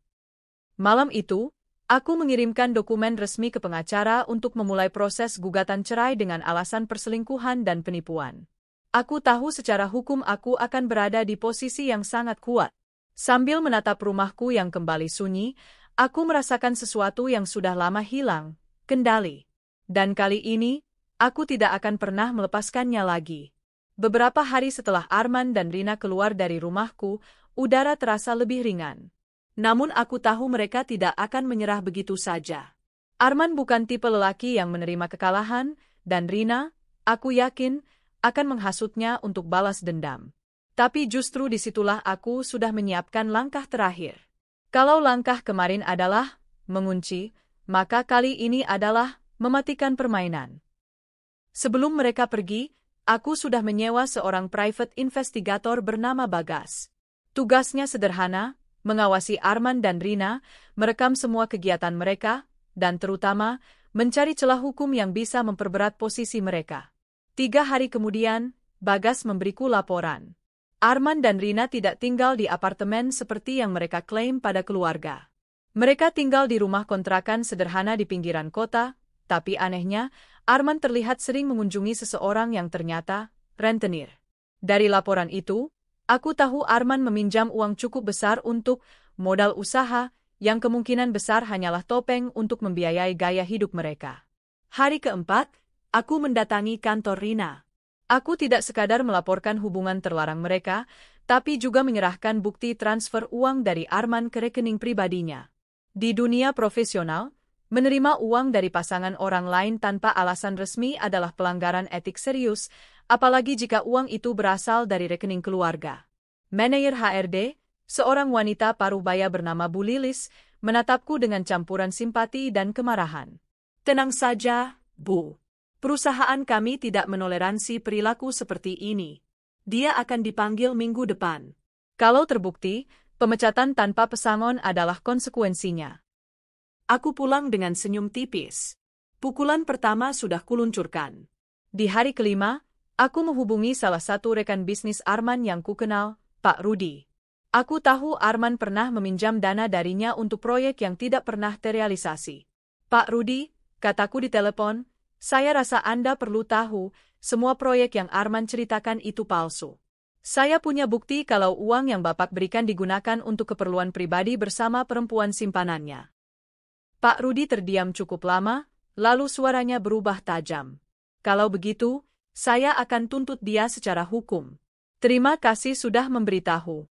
Malam itu, aku mengirimkan dokumen resmi ke pengacara untuk memulai proses gugatan cerai dengan alasan perselingkuhan dan penipuan. Aku tahu secara hukum aku akan berada di posisi yang sangat kuat. Sambil menatap rumahku yang kembali sunyi, aku merasakan sesuatu yang sudah lama hilang, kendali. Dan kali ini, aku tidak akan pernah melepaskannya lagi. Beberapa hari setelah Arman dan Rina keluar dari rumahku, udara terasa lebih ringan. Namun aku tahu mereka tidak akan menyerah begitu saja. Arman bukan tipe lelaki yang menerima kekalahan, dan Rina, aku yakin, akan menghasutnya untuk balas dendam. Tapi justru disitulah aku sudah menyiapkan langkah terakhir. Kalau langkah kemarin adalah mengunci, maka kali ini adalah mematikan permainan. Sebelum mereka pergi, aku sudah menyewa seorang private investigator bernama Bagas. Tugasnya sederhana, mengawasi Arman dan Rina, merekam semua kegiatan mereka, dan terutama, mencari celah hukum yang bisa memperberat posisi mereka. 3 hari kemudian, Bagas memberiku laporan. Arman dan Rina tidak tinggal di apartemen seperti yang mereka klaim pada keluarga. Mereka tinggal di rumah kontrakan sederhana di pinggiran kota, tapi anehnya, Arman terlihat sering mengunjungi seseorang yang ternyata rentenir. Dari laporan itu, aku tahu Arman meminjam uang cukup besar untuk modal usaha, yang kemungkinan besar hanyalah topeng untuk membiayai gaya hidup mereka. Hari keempat, aku mendatangi kantor Rina. Aku tidak sekadar melaporkan hubungan terlarang mereka, tapi juga menyerahkan bukti transfer uang dari Arman ke rekening pribadinya. Di dunia profesional, Menerima uang dari pasangan orang lain tanpa alasan resmi adalah pelanggaran etik serius, apalagi jika uang itu berasal dari rekening keluarga. Manajer HRD, seorang wanita parubaya bernama Bu Lilis, menatapku dengan campuran simpati dan kemarahan. Tenang saja, Bu. Perusahaan kami tidak menoleransi perilaku seperti ini. Dia akan dipanggil minggu depan. Kalau terbukti, pemecatan tanpa pesangon adalah konsekuensinya. Aku pulang dengan senyum tipis. Pukulan pertama sudah kuluncurkan. Di hari kelima, aku menghubungi salah satu rekan bisnis Arman yang kukenal, Pak Rudi. Aku tahu Arman pernah meminjam dana darinya untuk proyek yang tidak pernah terrealisasi. Pak Rudi, kataku di telepon, saya rasa Anda perlu tahu, semua proyek yang Arman ceritakan itu palsu. Saya punya bukti kalau uang yang Bapak berikan digunakan untuk keperluan pribadi bersama perempuan simpanannya. Pak Rudi terdiam cukup lama, lalu suaranya berubah tajam. Kalau begitu, saya akan tuntut dia secara hukum. Terima kasih sudah memberitahu.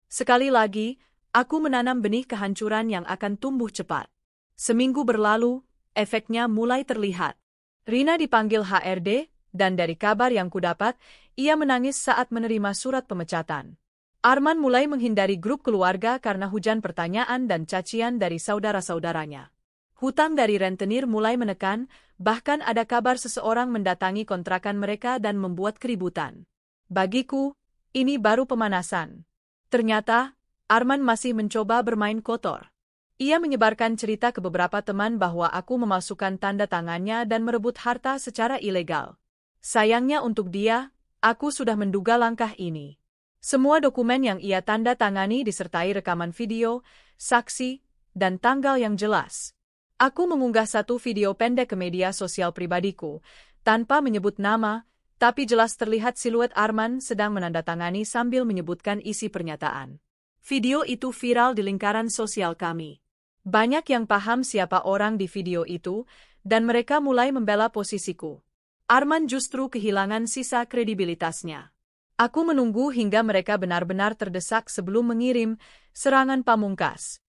Sekali lagi, aku menanam benih kehancuran yang akan tumbuh cepat. Seminggu berlalu, efeknya mulai terlihat. Rina dipanggil HRD, dan dari kabar yang kudapat, ia menangis saat menerima surat pemecatan. Arman mulai menghindari grup keluarga karena hujan pertanyaan dan cacian dari saudara-saudaranya. Hutang dari rentenir mulai menekan, bahkan ada kabar seseorang mendatangi kontrakan mereka dan membuat keributan. Bagiku, ini baru pemanasan. Ternyata, Arman masih mencoba bermain kotor. Ia menyebarkan cerita ke beberapa teman bahwa aku memalsukan tanda tangannya dan merebut harta secara ilegal. Sayangnya untuk dia, aku sudah menduga langkah ini. Semua dokumen yang ia tanda tangani disertai rekaman video, saksi, dan tanggal yang jelas. Aku mengunggah satu video pendek ke media sosial pribadiku, tanpa menyebut nama, tapi jelas terlihat siluet Arman sedang menandatangani sambil menyebutkan isi pernyataan. Video itu viral di lingkaran sosial kami. Banyak yang paham siapa orang di video itu, dan mereka mulai membela posisiku. Arman justru kehilangan sisa kredibilitasnya. Aku menunggu hingga mereka benar-benar terdesak sebelum mengirim serangan pamungkas.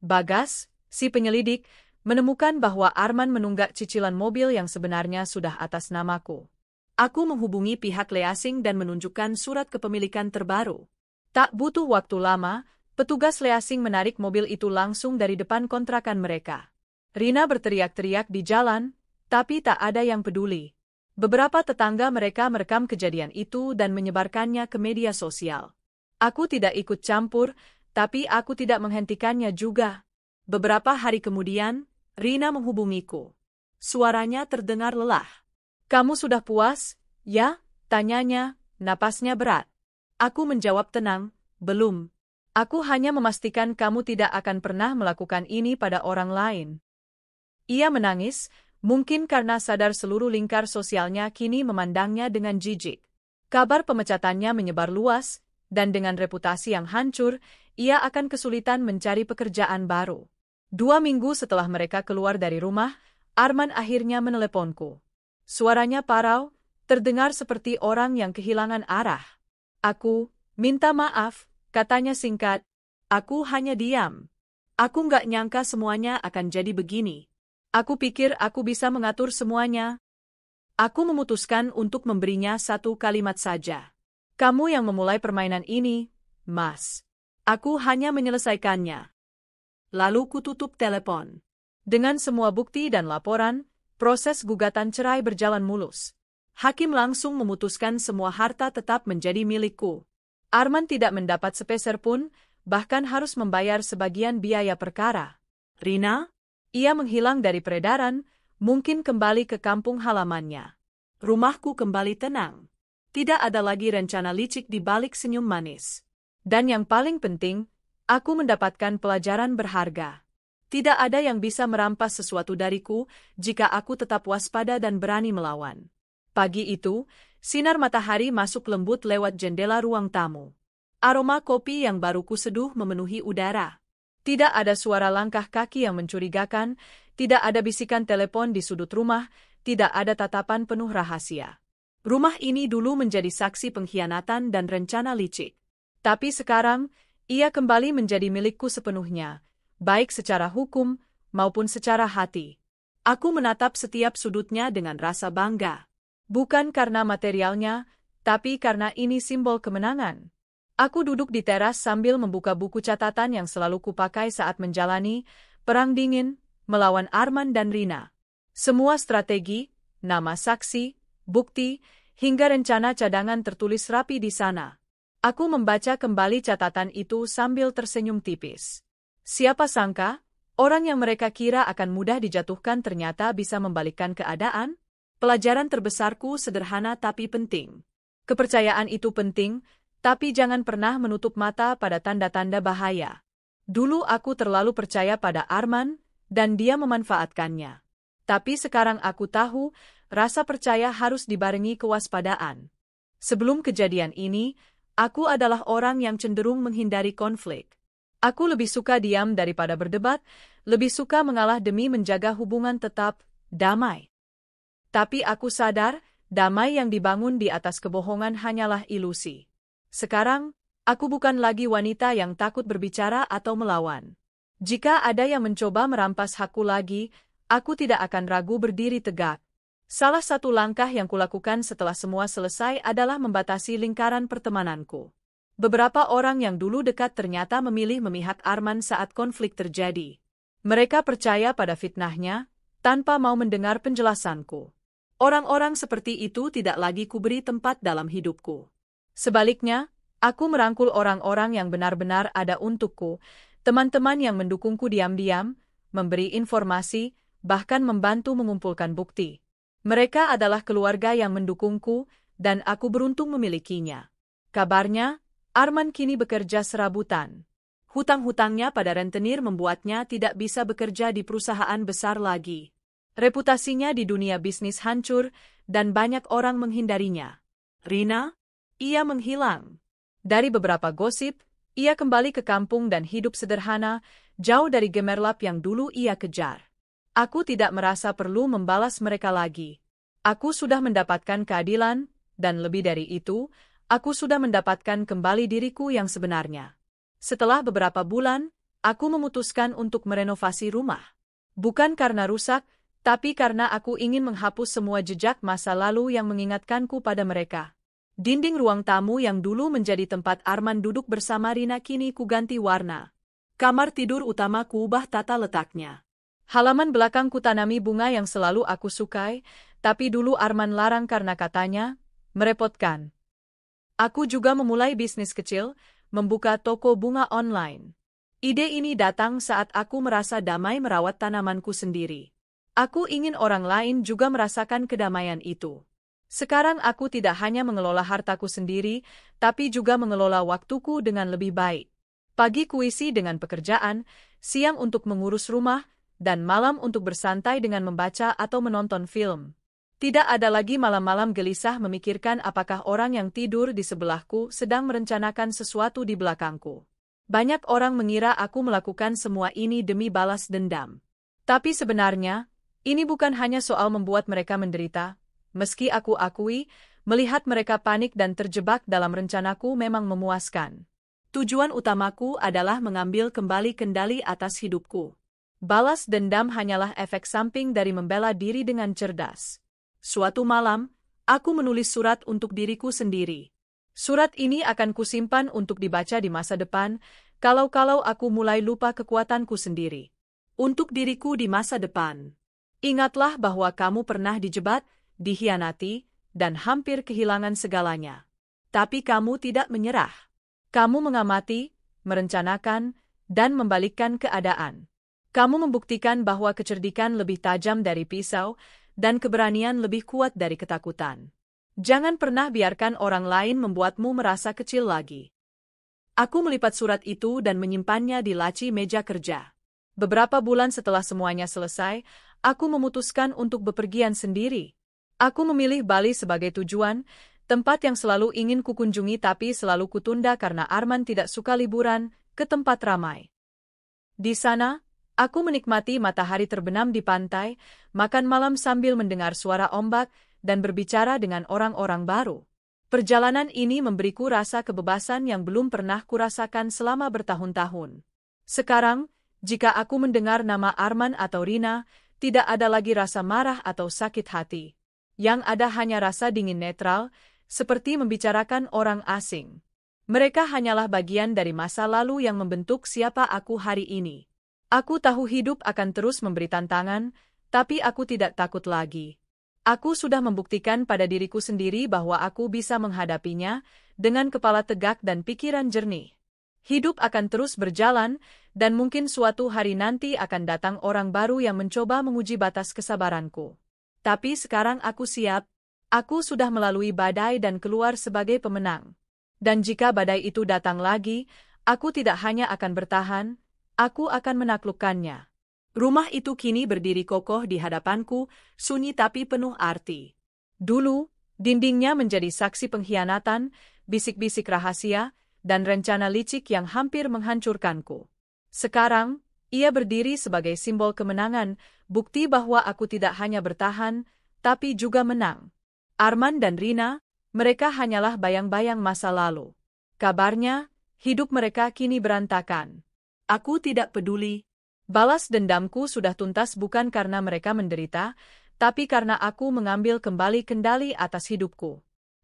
Bagas, si penyelidik, menemukan bahwa Arman menunggak cicilan mobil yang sebenarnya sudah atas namaku. Aku menghubungi pihak leasing dan menunjukkan surat kepemilikan terbaru. Tak butuh waktu lama, petugas leasing menarik mobil itu langsung dari depan kontrakan mereka. Rina berteriak-teriak di jalan, tapi tak ada yang peduli. Beberapa tetangga mereka merekam kejadian itu dan menyebarkannya ke media sosial. Aku tidak ikut campur, tapi aku tidak menghentikannya juga. Beberapa hari kemudian, Rina menghubungiku. Suaranya terdengar lelah. "Kamu sudah puas, ya?" tanyanya, napasnya berat. Aku menjawab tenang, "Belum. Aku hanya memastikan kamu tidak akan pernah melakukan ini pada orang lain." Ia menangis, mungkin karena sadar seluruh lingkar sosialnya kini memandangnya dengan jijik. Kabar pemecatannya menyebar luas, dan dengan reputasi yang hancur, ia akan kesulitan mencari pekerjaan baru. 2 minggu setelah mereka keluar dari rumah, Arman akhirnya meneleponku. Suaranya parau, terdengar seperti orang yang kehilangan arah. "Aku minta maaf," katanya singkat. Aku hanya diam. Aku nggak nyangka semuanya akan jadi begini. Aku pikir aku bisa mengatur semuanya. Aku memutuskan untuk memberinya satu kalimat saja. "Kamu yang memulai permainan ini, Mas." Aku hanya menyelesaikannya. Lalu kututup telepon. Dengan semua bukti dan laporan, proses gugatan cerai berjalan mulus. Hakim langsung memutuskan semua harta tetap menjadi milikku. Arman tidak mendapat sepeser pun, bahkan harus membayar sebagian biaya perkara. Rina? Ia menghilang dari peredaran, mungkin kembali ke kampung halamannya. Rumahku kembali tenang. Tidak ada lagi rencana licik di balik senyum manis. Dan yang paling penting, aku mendapatkan pelajaran berharga. Tidak ada yang bisa merampas sesuatu dariku jika aku tetap waspada dan berani melawan. Pagi itu, sinar matahari masuk lembut lewat jendela ruang tamu. Aroma kopi yang baru kuseduh memenuhi udara. Tidak ada suara langkah kaki yang mencurigakan, tidak ada bisikan telepon di sudut rumah, tidak ada tatapan penuh rahasia. Rumah ini dulu menjadi saksi pengkhianatan dan rencana licik. Tapi sekarang, ia kembali menjadi milikku sepenuhnya, baik secara hukum maupun secara hati. Aku menatap setiap sudutnya dengan rasa bangga. Bukan karena materialnya, tapi karena ini simbol kemenangan. Aku duduk di teras sambil membuka buku catatan yang selalu kupakai saat menjalani perang dingin melawan Arman dan Rina. Semua strategi, nama saksi, bukti, hingga rencana cadangan tertulis rapi di sana. Aku membaca kembali catatan itu sambil tersenyum tipis. Siapa sangka, orang yang mereka kira akan mudah dijatuhkan ternyata bisa membalikkan keadaan? Pelajaran terbesarku sederhana tapi penting. Kepercayaan itu penting, tapi jangan pernah menutup mata pada tanda-tanda bahaya. Dulu aku terlalu percaya pada Arman, dan dia memanfaatkannya. Tapi sekarang aku tahu, rasa percaya harus dibarengi kewaspadaan. Sebelum kejadian ini, aku adalah orang yang cenderung menghindari konflik. Aku lebih suka diam daripada berdebat, lebih suka mengalah demi menjaga hubungan tetap damai. Tapi aku sadar, damai yang dibangun di atas kebohongan hanyalah ilusi. Sekarang, aku bukan lagi wanita yang takut berbicara atau melawan. Jika ada yang mencoba merampas hakku lagi, aku tidak akan ragu berdiri tegak. Salah satu langkah yang kulakukan setelah semua selesai adalah membatasi lingkaran pertemananku. Beberapa orang yang dulu dekat ternyata memilih memihak Arman saat konflik terjadi. Mereka percaya pada fitnahnya, tanpa mau mendengar penjelasanku. Orang-orang seperti itu tidak lagi kuberi tempat dalam hidupku. Sebaliknya, aku merangkul orang-orang yang benar-benar ada untukku, teman-teman yang mendukungku diam-diam, memberi informasi, bahkan membantu mengumpulkan bukti. Mereka adalah keluarga yang mendukungku, dan aku beruntung memilikinya. Kabarnya, Arman kini bekerja serabutan. Hutang-hutangnya pada rentenir membuatnya tidak bisa bekerja di perusahaan besar lagi. Reputasinya di dunia bisnis hancur, dan banyak orang menghindarinya. Rina? Ia menghilang. Dari beberapa gosip, ia kembali ke kampung dan hidup sederhana, jauh dari gemerlap yang dulu ia kejar. Aku tidak merasa perlu membalas mereka lagi. Aku sudah mendapatkan keadilan, dan lebih dari itu, aku sudah mendapatkan kembali diriku yang sebenarnya. Setelah beberapa bulan, aku memutuskan untuk merenovasi rumah. Bukan karena rusak, tapi karena aku ingin menghapus semua jejak masa lalu yang mengingatkanku pada mereka. Dinding ruang tamu yang dulu menjadi tempat Arman duduk bersama Rina kini kuganti warna. Kamar tidur utama kuubah tata letaknya. Halaman belakang kutanami bunga yang selalu aku sukai, tapi dulu Arman larang karena katanya, merepotkan. Aku juga memulai bisnis kecil, membuka toko bunga online. Ide ini datang saat aku merasa damai merawat tanamanku sendiri. Aku ingin orang lain juga merasakan kedamaian itu. Sekarang aku tidak hanya mengelola hartaku sendiri, tapi juga mengelola waktuku dengan lebih baik. Pagi kuisi dengan pekerjaan, siang untuk mengurus rumah, dan malam untuk bersantai dengan membaca atau menonton film. Tidak ada lagi malam-malam gelisah memikirkan apakah orang yang tidur di sebelahku sedang merencanakan sesuatu di belakangku. Banyak orang mengira aku melakukan semua ini demi balas dendam. Tapi sebenarnya, ini bukan hanya soal membuat mereka menderita. Meski aku akui, melihat mereka panik dan terjebak dalam rencanaku memang memuaskan. Tujuan utamaku adalah mengambil kembali kendali atas hidupku. Balas dendam hanyalah efek samping dari membela diri dengan cerdas. Suatu malam, aku menulis surat untuk diriku sendiri. Surat ini akan kusimpan untuk dibaca di masa depan, kalau-kalau aku mulai lupa kekuatanku sendiri. Untuk diriku di masa depan. Ingatlah bahwa kamu pernah dijebat, dikhianati, dan hampir kehilangan segalanya. Tapi kamu tidak menyerah. Kamu mengamati, merencanakan, dan membalikkan keadaan. Kamu membuktikan bahwa kecerdikan lebih tajam dari pisau, dan keberanian lebih kuat dari ketakutan. Jangan pernah biarkan orang lain membuatmu merasa kecil lagi. Aku melipat surat itu dan menyimpannya di laci meja kerja. Beberapa bulan setelah semuanya selesai, aku memutuskan untuk bepergian sendiri. Aku memilih Bali sebagai tujuan, tempat yang selalu ingin kukunjungi tapi selalu kutunda karena Arman tidak suka liburan ke tempat ramai. Di sana, aku menikmati matahari terbenam di pantai, makan malam sambil mendengar suara ombak, dan berbicara dengan orang-orang baru. Perjalanan ini memberiku rasa kebebasan yang belum pernah kurasakan selama bertahun-tahun. Sekarang, Jika aku mendengar nama Arman atau Rina, tidak ada lagi rasa marah atau sakit hati. Yang ada hanya rasa dingin netral, seperti membicarakan orang asing. Mereka hanyalah bagian dari masa lalu yang membentuk siapa aku hari ini. Aku tahu hidup akan terus memberi tantangan, tapi aku tidak takut lagi. Aku sudah membuktikan pada diriku sendiri bahwa aku bisa menghadapinya dengan kepala tegak dan pikiran jernih. Hidup akan terus berjalan, dan mungkin suatu hari nanti akan datang orang baru yang mencoba menguji batas kesabaranku. Tapi sekarang aku siap, aku sudah melalui badai dan keluar sebagai pemenang. Dan jika badai itu datang lagi, aku tidak hanya akan bertahan, aku akan menaklukkannya. Rumah itu kini berdiri kokoh di hadapanku, sunyi tapi penuh arti. Dulu, dindingnya menjadi saksi pengkhianatan, bisik-bisik rahasia, dan rencana licik yang hampir menghancurkanku. Sekarang, ia berdiri sebagai simbol kemenangan, bukti bahwa aku tidak hanya bertahan, tapi juga menang. Arman dan Rina, mereka hanyalah bayang-bayang masa lalu. Kabarnya, hidup mereka kini berantakan. Aku tidak peduli. Balas dendamku sudah tuntas bukan karena mereka menderita, tapi karena aku mengambil kembali kendali atas hidupku.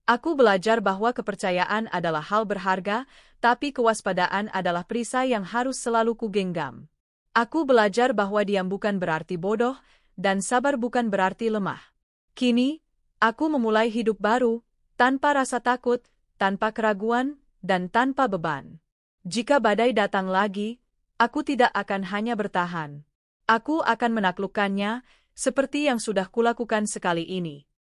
Aku belajar bahwa kepercayaan adalah hal berharga, tapi kewaspadaan adalah perisai yang harus selalu kugenggam. Aku belajar bahwa diam bukan berarti bodoh, dan sabar bukan berarti lemah. Kini, aku memulai hidup baru, tanpa rasa takut, tanpa keraguan, dan tanpa beban. Jika badai datang lagi, aku tidak akan hanya bertahan. Aku akan menaklukkannya, seperti yang sudah kulakukan sekali ini.